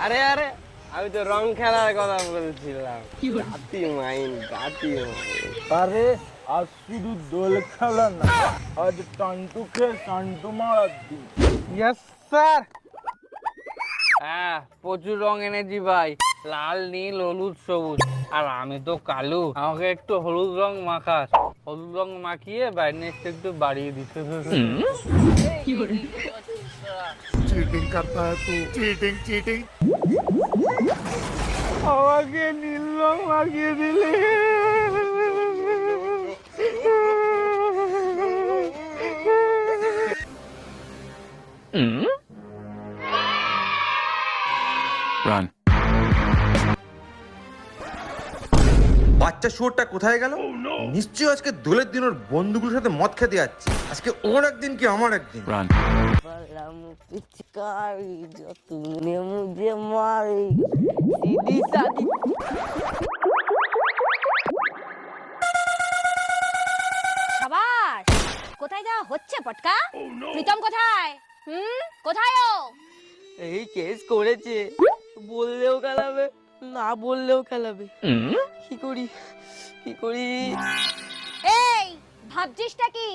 আরে আরে আমি তো রং খেলার কথা বলছিলাম। গাতি মাইন গাতি মাইন। আরে আজ শুধু দোল খেলা না, আজ টান্টু খেয়ে টান্টু মারার দিন। Yes sir. হ্যাঁ প্রচুর রং এনেছি ভাই, লাল নীল হলুদ সবুজ। আর আমি তো কালো, আমাকে একটু হলুদ রং মাখাস। হলুদ রং মাখিয়ে ব্রাইটনেসটা একটু বাড়িয়ে দিতে। চিটিং করতা है तू, চিটিং চিটিং। আমাকে নীল রং মাখিয়ে দিলে। বাচ্চা শুয়োরটা কোথায় গেল? নিশ্চয়ই আজকে দোলের দিন ওর বন্ধুগুলোর সাথে মদ খেতে যাচ্ছে। আজকে ওর একদিন কি আমার একদিন। पिचकारी जो तूने मुझे मारी सीधी सादी। সাবাস, কোথায় যাওয়া হচ্ছে পটকা? প্রীতম কোথায়? কোথায় ও? এই কেস করেছে, বললেও খেলাবে না বললেও খেলাবে। কি করি কি করি? এই ভাবছিসটা কি?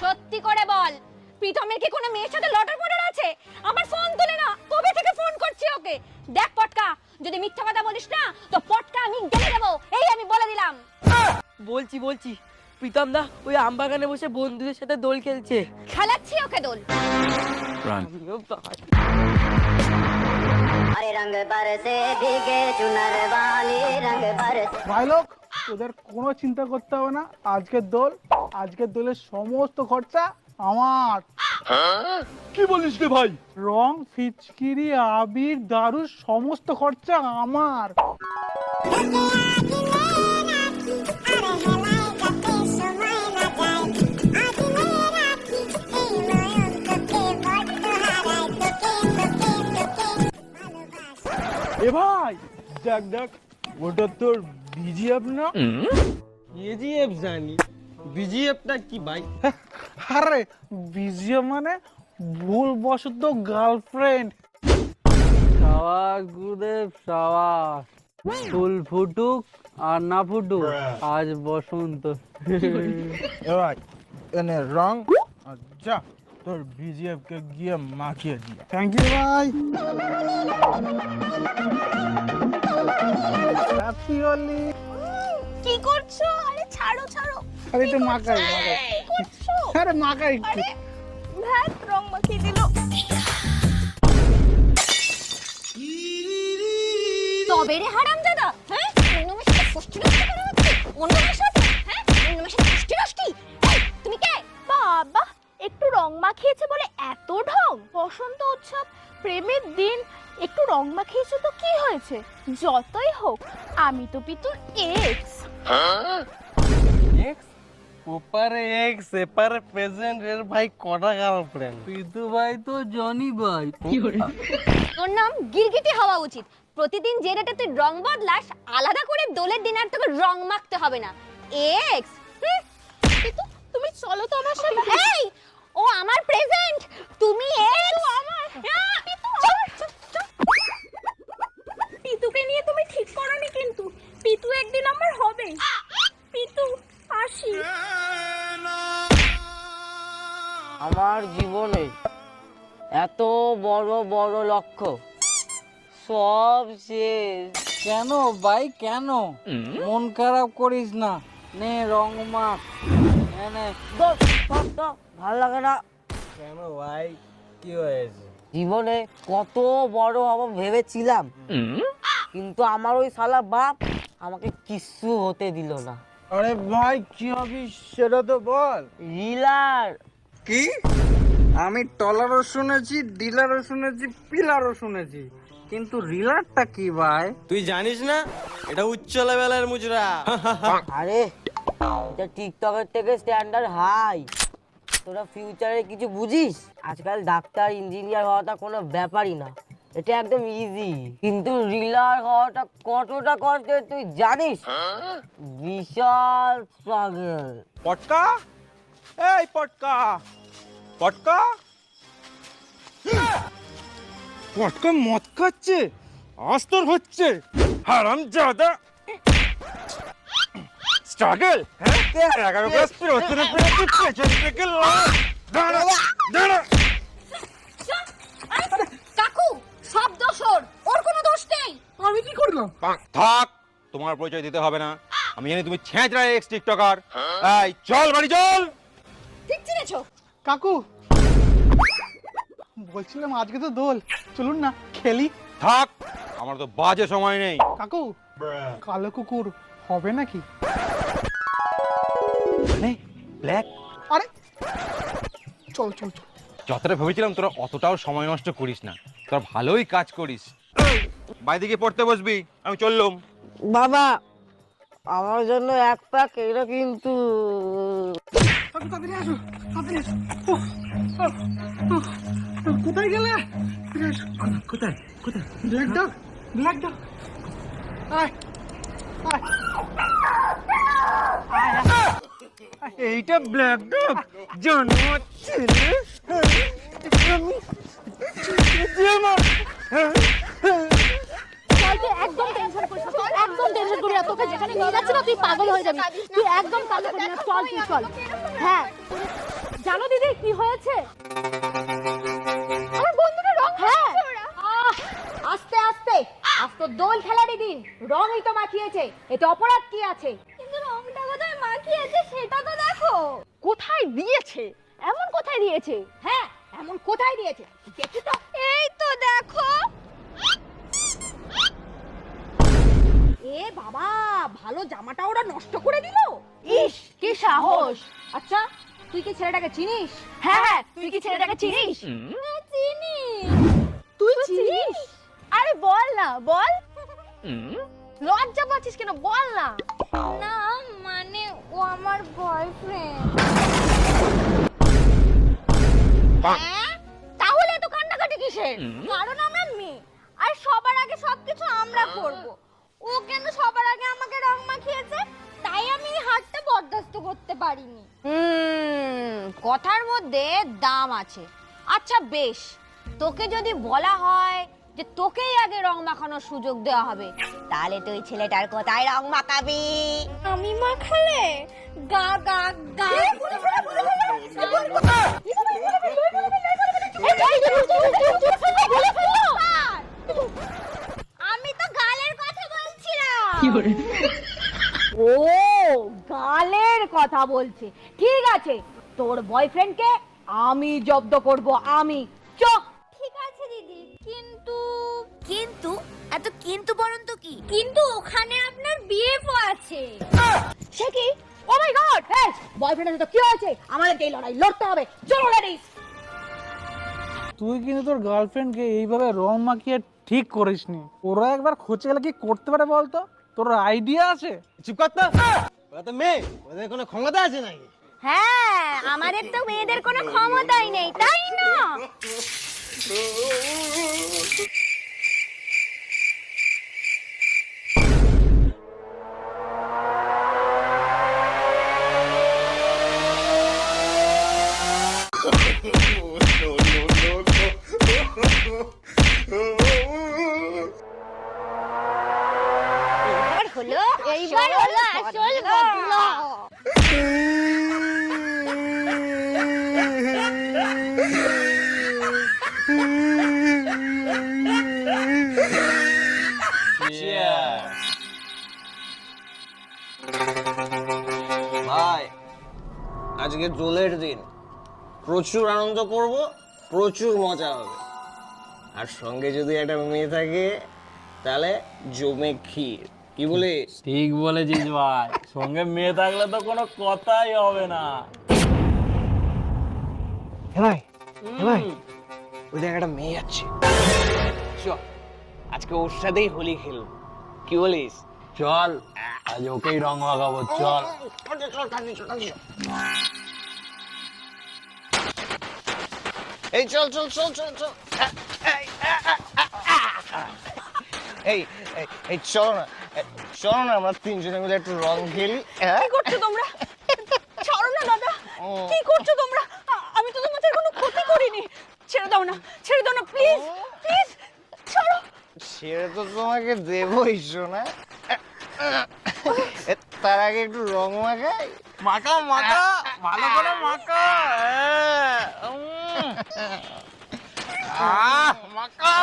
সত্যি করে বল, প্রীতমের কি কোনো মেয়ের সাথে লটার পটার আছে? আমার ফোন তুলে না, কবে থেকে ফোন করছি ওকে। দেখ পটকা, যদি মিথ্যা কথা বলিস না তো পটকা আমি গেলে দেবো, এই আমি বলে দিলাম। বলছি বলছি প্রীতম দা ওই আমবাগানে বসে বন্ধুদের সাথে দোল খেলছে। খেলাচ্ছি ওকে দোল। আমিও তাই। हरे रंग बरसे भीगे चुनर वाली रंग बरसे। ভাই লোক, তোদের কোনো চিন্তা করতে হবে না। আজকের দোলের সমস্ত খরচা আমার। কি বলিস রে ভাই? রং, ফিচকিরি, আবির, দারু সমস্ত খরচা আমার। এ ভাই দেখ দেখ, ওটা তোর বিজিএফ না? কেজিএফ জানি, বিজিএফটা কি ভাই? আরে বিজিএম মানে ভুলবশত গার্লফ্রেন্ড। সাবাস গুরুদেব সাবাস। ফুল ফুটুক আর না ফুটুক, আজ বসন্ত। এ ভাই এনে রং আর যা তোর বিজিএফ কে গিয়ে মাখিয়ে দিয়ে। থ্যাংক ইউ ভাই। হ্যাপি হোলি। কি করছো? আরে ছাড়ো ছাড়ো। আরে একটু মাখাই। কি করছো? আরে মাখাই একটু। ভাত রং মাখিয়ে দিল। তবে রে হারামজাদা, হ্যাঁ? অন্য মেয়ের সাথে ষষ্ঠী নষ্টি করা হচ্ছে? অন্য মেয়ের সাথে, হ্যাঁ? অন্য মেয়ের সাথে ষষ্ঠী নষ্টি? এই, তুমি কে? বাবা, একটু রং মাখিয়েছে বলে এত ঢং? বসন্ত উৎসব, প্রেমের দিন, একটু রং মাখিয়েছে তো কি হয়েছে? যতই হোক আমি তো পিতুর এক্স। এক্স ওপারে এক্স এপারে প্রেজেন্ট, এর ভাই কটা গার্লফ্রেন্ড? পিতু ভাই তো জনি ভাই। তোর নাম গিরগিটি হওয়া উচিত। প্রতিদিন যে রেটে তুই রং বদলাস, আলাদা করে দোলের দিন আর তোকে রং মাখতে হবে না। এক্স, পিতু তুমি চলো তো আমার সাথে। এই, ও আমার প্রেজেন্ট, তুমি এক্স আমার। পিতুকে নিয়ে তুমি ঠিক করনি কিন্তু। পিতু একদিন আমার হবে। পিতু আসি। আমার জীবনে এত বড় বড় লক্ষ্য সব শেষ। কেন ভাই কেন? মন খারাপ করিস না, নে রং মাখ। ভালো লাগে না। কেন ভাই কি হয়েছে? জীবনে কত বড় হব ভেবেছিলাম, কিন্তু আমার ওই শালা বাপ আমাকে কিচ্ছু হতে দিল না। আরে ভাই কি হবি সেটা তো বল। রিলার। কি? আমি টলারও শুনেছি, ডিলারও শুনেছি, পিলারও শুনেছি, কিন্তু রিলারটা কি ভাই? তুই জানিস না এটা উচ্চ লেভেলের মুজরা? আরে এটা টিকটকের থেকে স্ট্যান্ডার্ড হাই। তোরা ফিউচারে কিছু বুঝিস? আজকাল ডাক্তার ইঞ্জিনিয়ার হওয়াটা কোনো ব্যাপারই না, এটা একদম ইজি। কিন্তু রিলার হওয়াটা কতটা কষ্টের তুই জানিস? বিশাল স্ট্রাগল। পটকা, এই পটকা, পটকা। পটকা মদ খাচ্ছে? আজ তোর হচ্ছে হারামজাদা স্ট্রাগল। হ্যাঁ 11 ক্লাস পেছনে পেছনে পেছন থেকে দাঁড়া দাঁড়া। কাকু সব দোষ ওর কোনো দোষ নেই। আমি কি করলাম? থাক, তোমার পরিচয় দিতে হবে না, আমি জানি তুমি ছেঁচড়া এক্স টিকটকার। এই চল বাড়ি চল। ঠিক চিনেছো? কাকু বলছিলাম আজকে তো দোল, চলুন না খেলি। থাক, আমার তো বাজে সময় নেই। কাকু কালো কুকুর হবে নাকি? মানে ব্ল্যাক? আরে চল চল চল। যতটা ভেবেছিলাম তোরা অতটাও সময় নষ্ট করিস না, তোরা ভালোই কাজ করিস। বাইরে গিয়ে পড়তে বসবি, আমি চললাম। বাবা আমার জন্য এক প্যাক এটা কিন্তু। কাকু তাড়াতাড়ি আসো, তাড়াতাড়ি আসো। উফ, উফ, উফ, কোথায় গেলে? কোথায় কোথায়? Black dog, black dog. আয় আয়। এইটা ব্ল্যাক ডগ জন্মাচ্ছিলে। তুই একদম টেনশন করিস না, তুই একদম টেনশন করিস না, তোকে যেখানে নিয়ে যাচ্ছি না তুই পাগল হয়ে যাবি। তুই একদম কান্না করবি না, চল তুই চল। হ্যাঁ জানো দিদি কি হয়েছে? আমার বন্ধুরা রং মাখিয়েছে ওরা। আস্তে আস্তে, আজ তো দোল খেলারই দিন, রংই তো মাখিয়েছে, এতে অপরাধ কি আছে? কিন্তু রংটা কোথায় মাখিয়েছে সেটা তো দেখো। কোথায় দিয়েছে? এমন কোথায় দিয়েছে? হ্যাঁ এমন কোথায় দিয়েছে দেখি তো। এই তো দেখো। এ বাবা, ভালো জামাটা ওরা নষ্ট করে দিল। ইস কি সাহস। আচ্ছা তুই কি ছেলেটাকে চিনিস? হ্যাঁ হ্যাঁ, তুই কি ছেলেটাকে চিনিস? চিনি। তুই চিনিস? আরে বল না, বল। লজ্জা পাচ্ছিস কেন, বল না। না মানে ও আমার বয়ফ্রেন্ড। তাহলে তো কান্নাকাটি কিসের? কারণ আমরা মেয়ে আর সবার আগে সবকিছু আমরা করব। ও কেন সবার আগে আমাকে রং মাখিয়েছে, তাই আমি এই হাতটা বরদাস্ত করতে পারিনি। কথার মধ্যে দাম আছে। আচ্ছা বেশ, তোকে যদি বলা হয় যে তোকেই আগে রং মাখানোর সুযোগ দেওয়া হবে, তাহলে তুই ছেলেটার কোথায় রং মাখাবি? আমি মাখালে গা গা গা। আমি তো গালের কথা বলছিলাম। ও গালের কথা বলছে, ঠিক আছে তোর বয়ফ্রেন্ডকে আমি জব্দ করব, আমি। চোখ ঠিক আছে দিদি, কিন্তু কিন্তু এত কিন্তু বলুন তো কি? কিন্তু ওখানে আপনার বিএফও আছে। সে কি? ও মাই গড, এই বয়ফ্রেন্ডের সাথে কি হয়েছে? আমাদের এই লড়াই লড়তে হবে, চলো লেডিস। তুই কিন্তু তোর গার্লফ্রেন্ডকে এইভাবে রং মাখিয়ে ঠিক করিসনি। ওরা একবার খোঁচে গেলে কি করতে পারে বলতো? তোর আইডিয়া আছে? চুপ কর তো, ওরা তো মেয়ে, ওদের কোনো ক্ষমতা আছে নাকি? হ্যাঁ আমাদের তো মেয়েদের কোনো ক্ষমতাই নেই, তাই না? এইবার হলো আসল ঘটনা। ভাই আজকে দোলের দিন, প্রচুর আনন্দ করব, প্রচুর মজা হবে। আর সঙ্গে যদি একটা মেয়ে থাকে তাহলে জমে ক্ষীর। কি বলিস? ঠিক বলেছিস ভাই, সঙ্গে মেয়ে থাকলে তো কোনো কথাই হবে না। ভাই ওই দেখ একটা মেয়ে যাচ্ছে, চল আজকে ওর সাথেই হোলি খেলব। কি বলিস? চল আজ ওকেই রং মাখাবো, চল। এই চল চল চল চল চল। এই এই এই চলো না, চলো না আমরা তিনজনে মিলে একটু রং খেলি। কি করছো তোমরা? ছাড়ো না দাদা, কি করছো তোমরা? আমি তো তোমাদের কোনো ক্ষতি করিনি। ছেড়ে দাও না, ছেড়ে দাও না প্লিজ, প্লিজ ছাড়ো। ছেড়ে তো তোমাকে দেবই শোনা। তার আগে একটু রং মাখাই। মাখা মাখা ভালো করে মাখা। মাখা।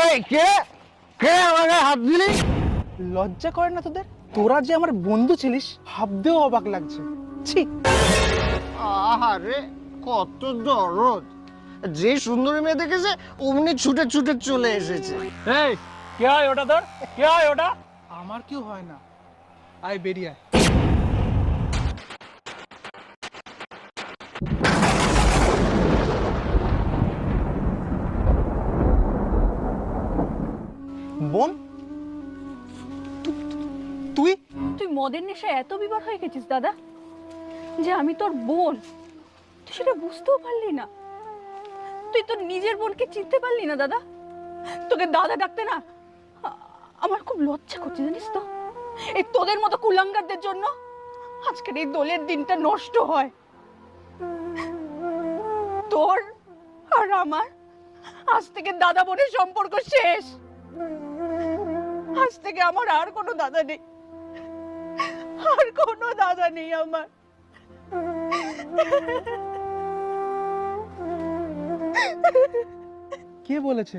এই কে কে আমাকে হাত দিলি? লজ্জা করে না তোদের? তোরা যে আমার বন্ধু ছিলিস ভাবতেও অবাক লাগছে। ছি। আহারে কত দরদ! যে সুন্দরী মেয়ে দেখেছে অমনি ছুটে ছুটে চলে এসেছে। এই কে হয় ওটা তোর? কে হয় ওটা? আমার কেউ হয় না, আয় বেরিয়ে আয়। বোন, তুই তুই মদের নেশায় এত বিবার হয়ে গেছিস দাদা যে আমি তোর বোন তুই সেটা বুঝতেও পারলি না। তুই তোর নিজের বোনকে চিনতে পারলি না দাদা। তোকে দাদা ডাকতে না আমার খুব লজ্জা করছে জানিস তো। এই তোদের মতো কুলাঙ্গারদের জন্য আজকের এই দোলের দিনটা নষ্ট হয়। তোর আর আমার আজ থেকে দাদা বোনের সম্পর্ক শেষ। আজ থেকে আমার আর কোনো দাদা নেই, আর কোনো দাদা নেই আমার। কে বলেছে?